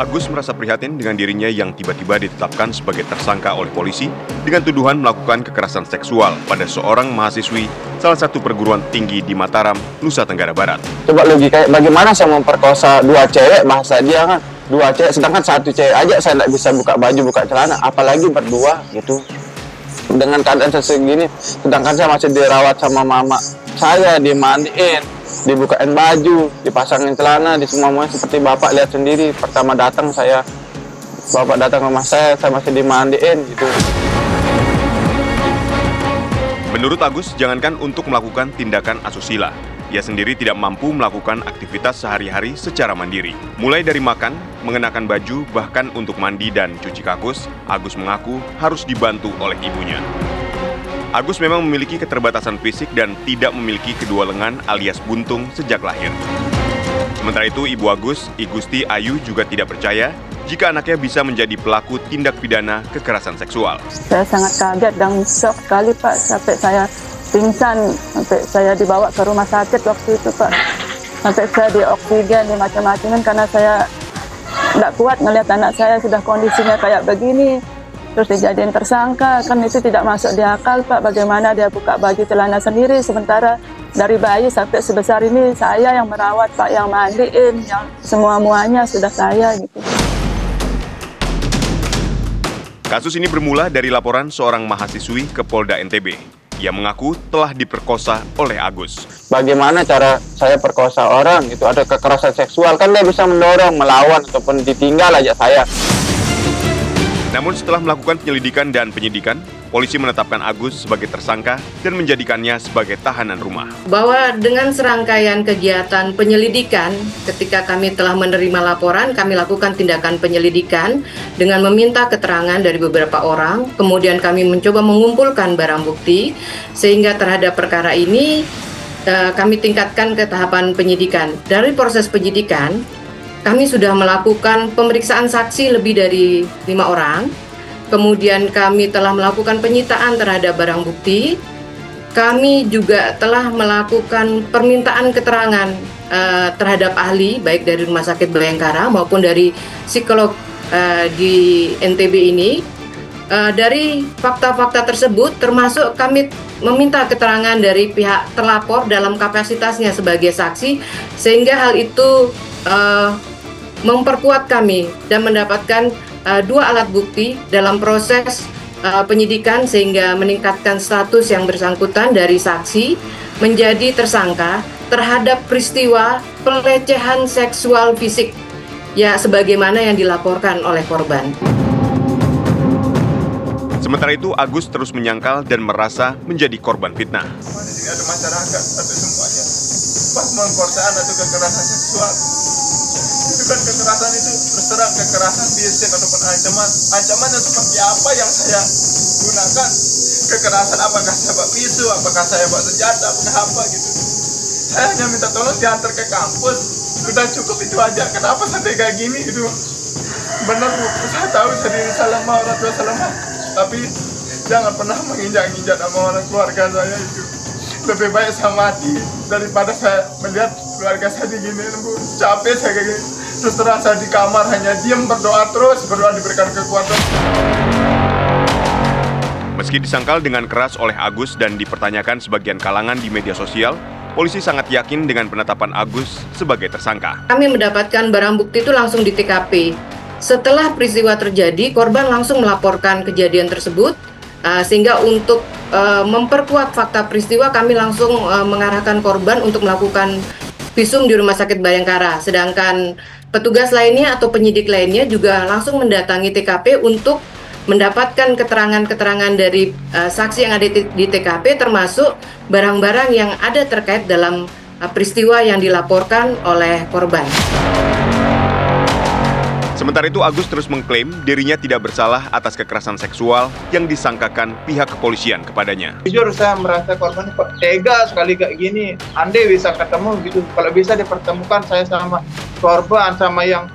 Agus merasa prihatin dengan dirinya yang tiba-tiba ditetapkan sebagai tersangka oleh polisi dengan tuduhan melakukan kekerasan seksual pada seorang mahasiswi salah satu perguruan tinggi di Mataram, Nusa Tenggara Barat. Coba logika, bagaimana saya memperkosa dua cewek, bahasa dia kan dua cewek, sedangkan satu cewek aja saya tidak bisa buka baju, buka celana, apalagi berdua gitu. Dengan keadaan segini, sedangkan saya masih dirawat sama mama saya, dimandiin, dibukain baju, dipasangin celana, di semuanya seperti bapak lihat sendiri. Pertama datang bapak datang ke rumah saya masih dimandiin gitu. Menurut Agus, jangankan untuk melakukan tindakan asusila, ia sendiri tidak mampu melakukan aktivitas sehari-hari secara mandiri. Mulai dari makan, mengenakan baju, bahkan untuk mandi dan cuci kakus, Agus mengaku harus dibantu oleh ibunya. Agus memang memiliki keterbatasan fisik dan tidak memiliki kedua lengan alias buntung sejak lahir. Sementara itu, ibu Agus, I Gusti Ayu juga tidak percaya jika anaknya bisa menjadi pelaku tindak pidana kekerasan seksual. Saya sangat kaget dan shock sekali, Pak, sampai saya pingsan, sampai saya dibawa ke rumah sakit waktu itu, Pak. Sampai saya di oksigen, di macam-macam, karena saya tidak kuat melihat anak saya sudah kondisinya kayak begini. Terus dijadiin tersangka, kan itu tidak masuk di akal, Pak. Bagaimana dia buka baju celana sendiri, sementara dari bayi sampai sebesar ini saya yang merawat, Pak, yang mandiin, yang semua-muanya sudah saya gitu. Kasus ini bermula dari laporan seorang mahasiswi ke Polda NTB. Ia mengaku telah diperkosa oleh Agus. Bagaimana cara saya perkosa orang, itu ada kekerasan seksual, kan dia bisa mendorong, melawan, ataupun ditinggal aja saya. Namun setelah melakukan penyelidikan dan penyidikan, polisi menetapkan Agus sebagai tersangka dan menjadikannya sebagai tahanan rumah. Bahwa dengan serangkaian kegiatan penyelidikan, ketika kami telah menerima laporan, kami lakukan tindakan penyelidikan dengan meminta keterangan dari beberapa orang, kemudian kami mencoba mengumpulkan barang bukti, sehingga terhadap perkara ini kami tingkatkan ke tahapan penyidikan. Dari proses penyidikan, kami sudah melakukan pemeriksaan saksi lebih dari 5 orang. Kemudian kami telah melakukan penyitaan terhadap barang bukti. Kami juga telah melakukan permintaan keterangan terhadap ahli, baik dari Rumah Sakit Bayangkara maupun dari psikolog di NTB ini. Dari fakta-fakta tersebut, termasuk kami meminta keterangan dari pihak terlapor dalam kapasitasnya sebagai saksi, sehingga hal itu memperkuat kami dan mendapatkan 2 alat bukti dalam proses penyidikan, sehingga meningkatkan status yang bersangkutan dari saksi menjadi tersangka terhadap peristiwa pelecehan seksual fisik, ya sebagaimana yang dilaporkan oleh korban. Sementara itu, Agus terus menyangkal dan merasa menjadi korban fitnah. Ada masyarakat atau semuanya pas pemeriksaan atau kekerasan seksual, itu kan kekerasan itu terserah kekerasan fisik ataupun ancaman yang seperti apa yang saya gunakan. Kekerasan apakah saya bawa pisau, apakah saya bawa senjata, apakah apa gitu. Saya hanya minta tolong diantar ke kampus, sudah cukup itu aja. Kenapa sampai kayak gini gitu? Benar Bu, saya tahu saya salah sama orang tua salah, tapi jangan pernah menginjak-injak sama orang keluarga saya itu. Lebih baik saya mati daripada saya melihat keluarga saya diginiin, Bu. Capek saya kayak gini. Terus terang saya di kamar hanya diam, berdoa terus, berdoa diberikan kekuatan. Meski disangkal dengan keras oleh Agus dan dipertanyakan sebagian kalangan di media sosial, polisi sangat yakin dengan penetapan Agus sebagai tersangka. Kami mendapatkan barang bukti itu langsung di TKP. Setelah peristiwa terjadi, korban langsung melaporkan kejadian tersebut, sehingga untuk memperkuat fakta peristiwa, kami langsung mengarahkan korban untuk melakukan visum di Rumah Sakit Bayangkara. Sedangkan petugas lainnya atau penyidik lainnya juga langsung mendatangi TKP untuk mendapatkan keterangan-keterangan dari saksi yang ada di TKP, termasuk barang-barang yang ada terkait dalam peristiwa yang dilaporkan oleh korban. Sementara itu, Agus terus mengklaim dirinya tidak bersalah atas kekerasan seksual yang disangkakan pihak kepolisian kepadanya. Jujur saya merasa korban kok tega sekali kayak gini. Andai bisa ketemu gitu, kalau bisa dipertemukan saya sama korban sama yang